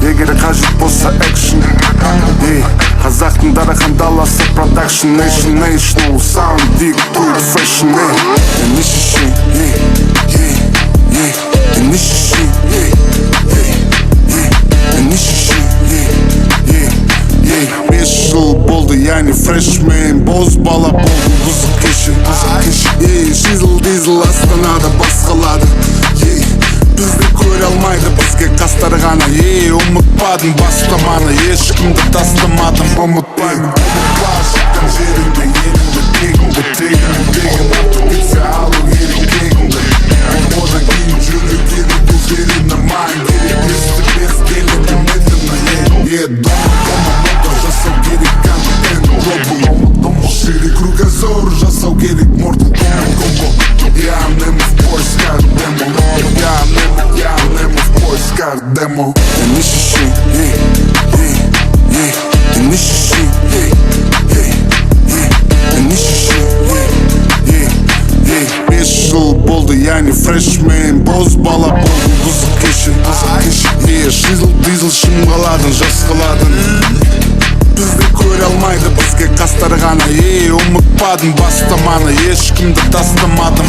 егер қажет болса экшн. Қазақтың дарахан даласы продакшн. National sound, deep to the fashion. Нишиши, нишиши, нишиши. 5 жыл болды, яғни фрешмен. Боз бала болдым, қызық кеші. Шизл дизл Астанада басқалады. Бізді көре алмайды, бізге қастар ғана. Ұмытпадым бастаманы, ешкімді тастамадым. Ұмытпаймын. Шыққан жеріңде, еліңді, тегіңді артық кетсе алу керек кегіңді. Одан кейін жүру керек, бұл жеріне майын керек. Есті бес келеді медленно. Дома жасау керек контент. Шире кругозор жасау керек Mortal Kombat. Я нема в поисках демо. Я нема в поисках демо. Нишиши, нишиши, нишиши. 5 жыл болды, яғни фрешмен. Боз бала болдым, қызық кеші. Шизл дизл шым қаладың, жас қаладың. Бізді көре алмайды, бізге қастар ғана. Ұмытпадым бастаманы, ешкімді тастамадым.